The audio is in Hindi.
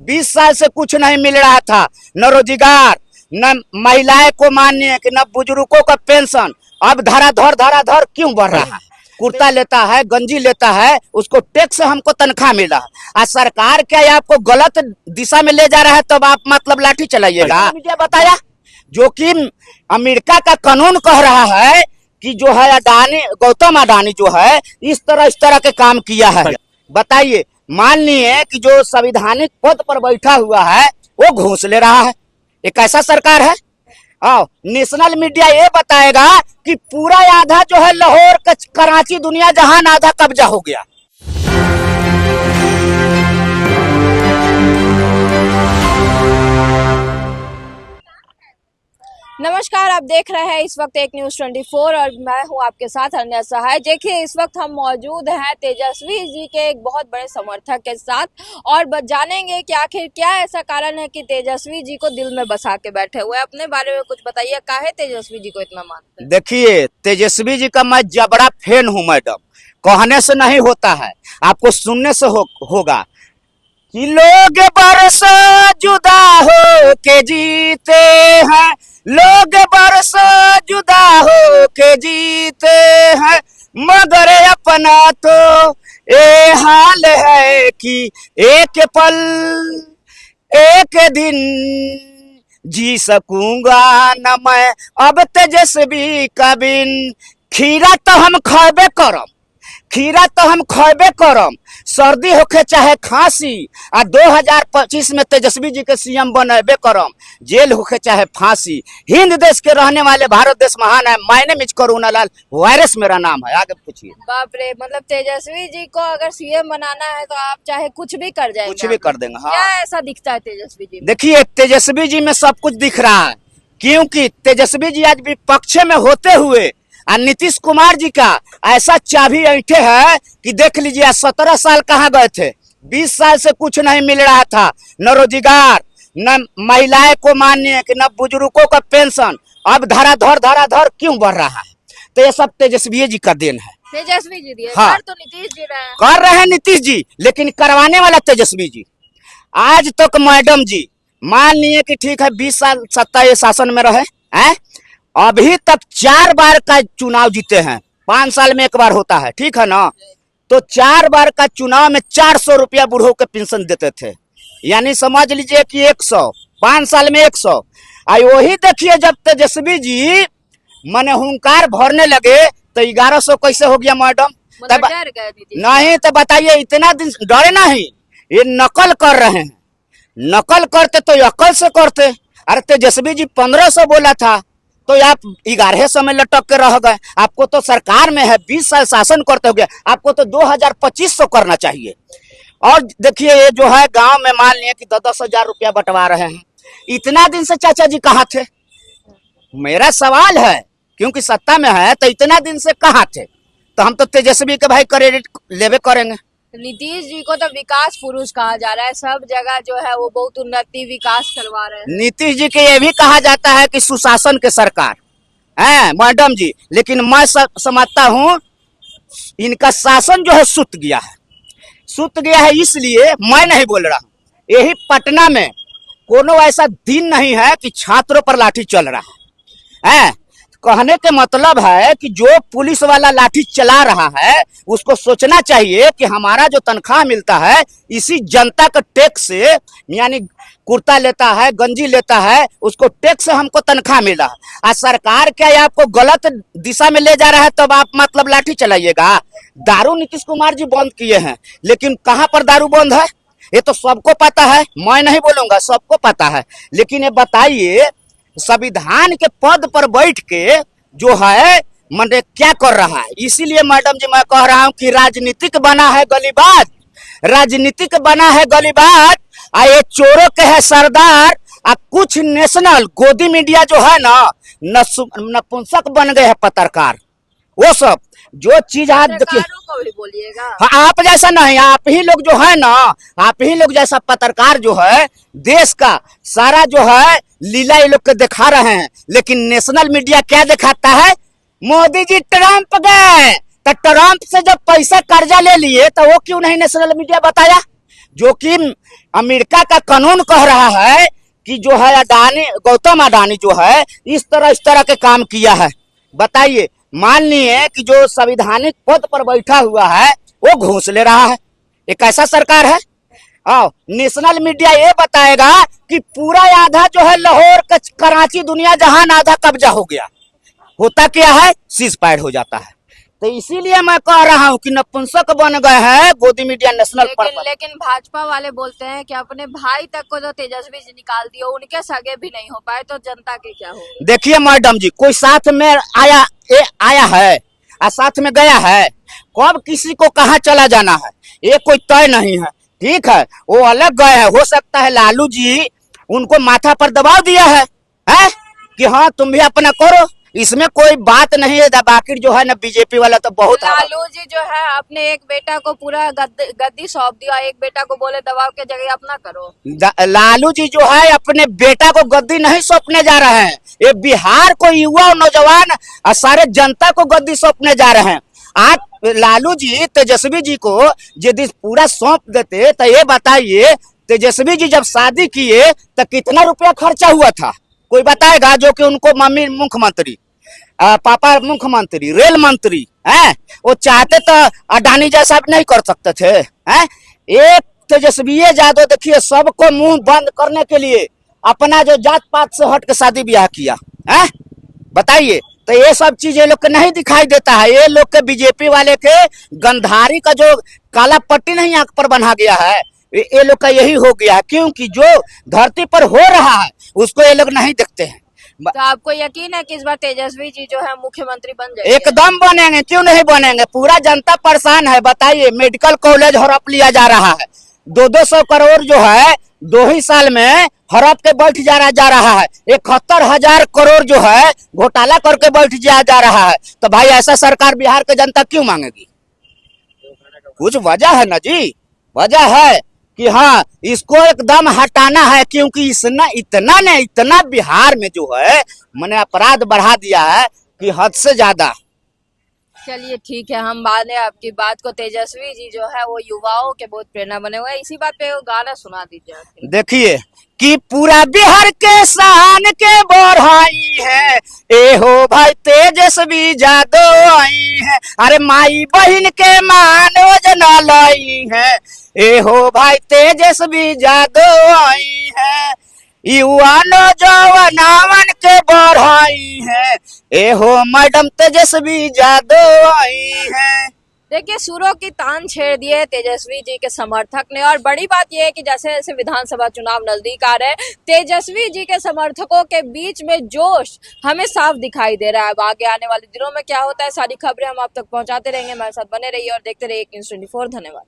20 साल से कुछ नहीं मिल रहा था, न रोजगार, न महिलाएं को मान्य कि न बुजुर्गों का पेंशन। अब धराधर क्यों बढ़ रहा है? कुर्ता लेता है, गंजी लेता है, उसको टैक्स हमको तनख्वाह मिल रहा है। आज सरकार क्या है आपको गलत दिशा में ले जा रहा है, तब आप मतलब लाठी चलाइएगा? मुझे बताया जो कि अमेरिका का कानून कह रहा है कि जो है अडानी, गौतम अडानी जो है इस तरह के काम किया है। बताइए, मान लीजिए कि जो संवैधानिक पद पर बैठा हुआ है वो घूस ले रहा है, ये कैसा सरकार है? नेशनल मीडिया ये बताएगा कि पूरा आधा जो है लाहौर, कराची, दुनिया जहान आधा कब्जा हो गया। नमस्कार, आप देख रहे हैं इस वक्त एक न्यूज़ 24 और मैं हूं आपके साथ अन्य सहाय। देखिए, इस वक्त हम मौजूद हैं तेजस्वी जी के एक बहुत बड़े समर्थक के साथ और जानेंगे कि आखिर क्या ऐसा कारण है कि तेजस्वी जी को दिल में बसा के बैठे हुए। अपने बारे में कुछ बताइए, काहे तेजस्वी जी को इतना मानते हैं? देखिए, तेजस्वी जी का मैं जबड़ा फैन हूँ मैडम, कहने से नहीं होता है, आपको सुनने से होगा कि लोग बरसों जुदा हो के जीते हैं, लोग बरसों जुदा हो के जीते हैं, मगर अपना तो ये हाल है कि एक पल एक दिन जी सकूंगा न मैं अब तेजस्वी का बिन। खीरा तो हम खैबे करम, खीरा तो हम खैबे करम, सर्दी होके चाहे खांसी, आ 2025 में तेजस्वी जी के सीएम बनेबे करम, जेल होके चाहे फांसी। हिंद देश के रहने वाले भारत देश महान है। माय नेम इज करुणालाल वायरस मेरा नाम है। आगे पूछिए। बाप रे, मतलब तेजस्वी जी को अगर सीएम बनाना है तो आप चाहे कुछ भी कर जाएंगे? कुछ भी कर देंगे। हाँ। क्या ऐसा दिखता है तेजस्वी जी में? देखिए, तेजस्वी जी में सब कुछ दिख रहा है, क्योंकि तेजस्वी जी आज विपक्ष में होते हुए नीतीश कुमार जी का ऐसा चाबी ऐंठे है कि देख लीजिए 17 साल कहाँ गए थे। 20 साल से कुछ नहीं मिल रहा था, न रोजगार, न महिलाएं को मान्य कि न बुजुर्गों का पेंशन। अब धराधर क्यों बढ़ रहा है? तो ये सब तेजस्वी जी का देन है। तेजस्वी जी दिए। हाँ, तो नीतीश जी रहे हैं। कर रहे हैं नीतीश जी, लेकिन करवाने वाला तेजस्वी जी। आज तक मैडम जी मान लिए कि ठीक है 20 साल सत्ता ये शासन में रहे हैं, अभी तक 4 बार का चुनाव जीते हैं। 5 साल में एक बार होता है, ठीक है ना? तो 4 बार का चुनाव में 400 रुपया बूढ़ों के पेंशन देते थे, यानी समझ लीजिए कि 100, 5 साल में 100। आई वही देखिए, जब तेजस्वी जी मने हुंकार भरने लगे तो 1100 कैसे हो गया मैडम? मतलब डर गए नीतीश? नहीं तो बताइए, इतना दिन डरे नहीं, ये नकल कर रहे हैं। नकल करते तो अकल से करते। अरे तेजस्वी जी 1500 बोला था तो आप 1100 में लटक के रह गए। आपको तो सरकार में है, 20 साल शासन करते हो गए, आपको तो 2500 करना चाहिए। और देखिए, ये जो है गांव में मान लिए कि 10-10 हजार रुपया बंटवा रहे हैं। इतना दिन से चाचा जी कहाँ थे? मेरा सवाल है, क्योंकि सत्ता में है तो इतना दिन से कहाँ थे? तो हम तो तेजस्वी के भाई क्रेडिट लेवे करेंगे। नीतीश जी को तो विकास पुरुष कहा जा रहा है, सब जगह जो है वो बहुत उन्नति विकास करवा रहे हैं। नीतीश जी के ये भी कहा जाता है कि सुशासन के सरकार है मैडम जी, लेकिन मैं समझता हूँ इनका शासन जो है सुत गया है। सुत गया है इसलिए मैं नहीं बोल रहा हूँ, यही पटना में कोनो ऐसा दिन नहीं है कि छात्रों पर लाठी चल रहा है। कहने के मतलब है कि जो पुलिस वाला लाठी चला रहा है उसको सोचना चाहिए कि हमारा जो तनख्वाह मिलता है इसी जनता का टैक्स से, यानी कुर्ता लेता है, गंजी लेता है, उसको टैक्स से हमको तनख्वाह मिला है। आज सरकार क्या है आपको गलत दिशा में ले जा रहा है, तब आप मतलब लाठी चलाइएगा? दारू नीतीश कुमार जी बंद किए हैं, लेकिन कहाँ पर दारू बंद है ये तो सबको पता है, मैं नहीं बोलूंगा, सबको पता है। लेकिन ये बताइए, संविधान के पद पर बैठ के जो है मैंने क्या कर रहा है? इसीलिए मैडम जी मैं कह रहा हूं कि राजनीतिक बना है गलीबाज, राजनीतिक बना है गलीबाज। ये चोरों के है सरदार। कुछ नेशनल गोदी मीडिया जो है ना, नपुंसक बन गए हैं पत्रकार। वो सब जो चीज आज देखिए, हाँ, आप जैसा नहीं, आप ही लोग जो है ना, आप ही लोग जैसा पत्रकार जो है देश का सारा जो है लीला ये लोग के दिखा रहे हैं। लेकिन नेशनल मीडिया क्या दिखाता है? मोदी जी ट्रंप गए तो ट्रंप से जब पैसा कर्जा ले लिए तो वो क्यों नहीं नेशनल मीडिया बताया? जो कि अमेरिका का कानून कह रहा है कि जो है अडानी, गौतम अडानी जो है इस तरह के काम किया है। बताइए, मान लिए कि जो संवैधानिक पद पर बैठा हुआ है वो घूस ले रहा है, ये कैसा सरकार है? आओ, नेशनल मीडिया ये बताएगा कि पूरा आधा जो है लाहौर, कराची, दुनिया जहान आधा कब्जा हो गया। होता क्या है, सीज फायर हो जाता है। तो इसीलिए मैं कह रहा हूँ कि नपुंसक बन गए हैं गोदी मीडिया नेशनल पर्पस। लेकिन भाजपा वाले बोलते हैं कि अपने भाई तक को जो तेजस्वी जी निकाल दिया, उनके सगे भी नहीं हो पाए, तो जनता के क्या हो? देखिए मैडम जी, कोई साथ में आया है और साथ में गया है, कब किसी को कहाँ चला जाना है ये कोई तय नहीं है। ठीक है, वो अलग गए हैं, हो सकता है लालू जी उनको माथा पर दबाव दिया है कि हाँ तुम भी अपना करो, इसमें कोई बात नहीं है। बाकी जो है ना बीजेपी वाला तो बहुत, लालू जी जो है अपने एक बेटा को पूरा गद्दी सौंप दिया, एक बेटा को बोले दबाव के जगह अपना करो। लालू जी जो है अपने बेटा को गद्दी नहीं सौंपने जा रहे हैं, ये बिहार को युवा और नौजवान और सारे जनता को गद्दी सौंपने जा रहे हैं। आप लालू जी तेजस्वी जी को यदि पूरा सौंप देते तो ये बताइए, तेजस्वी जी जब शादी किए तो कितना रुपया खर्चा हुआ था? कोई बताएगा? जो कि उनको मम्मी मुख्यमंत्री, पापा मुख्यमंत्री, रेल मंत्री हैं, वो चाहते तो अडानी जैसा नहीं कर सकते थे हैं? एक तेजस्वी यादव देखिए सबको मुंह बंद करने के लिए अपना जो जात पात से हट के शादी ब्याह किया है। बताइए, तो ये सब चीज ये लोग के नहीं दिखाई देता है। ये लोग के बीजेपी वाले के गंधारी का जो काला पट्टी नहीं आंख पर बना गया है, ये लोग का यही हो गया है, क्योंकि जो धरती पर हो रहा है उसको ये लोग नहीं देखते हैं। तो आपको यकीन है कि इस बार तेजस्वी जी जो है मुख्यमंत्री बन जाएंगे? एकदम बनेंगे, क्यों नहीं बनेंगे? पूरा जनता परेशान है। बताइए, मेडिकल कॉलेज हड़प लिया जा रहा है, 200 करोड़ जो है 2 ही साल में हड़प के बैठ जा रहा है। 71,000 करोड़ जो है घोटाला करके बैठ जा रहा है। तो भाई ऐसा सरकार बिहार की जनता क्यों मांगेगी? कुछ वजह है ना जी, वजह है कि हाँ इसको एकदम हटाना है, क्योंकि इतना बिहार में जो है मैंने अपराध बढ़ा दिया है कि हद से ज्यादा। चलिए ठीक है, हम माने आपकी बात को। तेजस्वी जी जो है वो युवाओं के बहुत प्रेरणा बने हुए हैं। इसी बात पे वो गाना सुना दीजिए। देखिए कि पूरा बिहार के शान के बढ़ाई है, ए हो भाई तेजस्वी यादव आई है। अरे माई बहन के मान योजना लाई है, ए हो भाई तेजस्वी यादव आई है। युवा नौजवान के बढ़ाई है, ए हो मैडम तेजस्वी यादव आई है। देखिए, सुरों की तान छेड़ दिए तेजस्वी जी के समर्थक ने। और बड़ी बात यह है कि जैसे जैसे विधानसभा चुनाव नजदीक आ रहे हैं, तेजस्वी जी के समर्थकों के बीच में जोश हमें साफ दिखाई दे रहा है। अब आगे आने वाले दिनों में क्या होता है, सारी खबरें हम आप तक पहुंचाते रहेंगे। हमारे साथ बने रहिए और देखते रहिए News 24। धन्यवाद।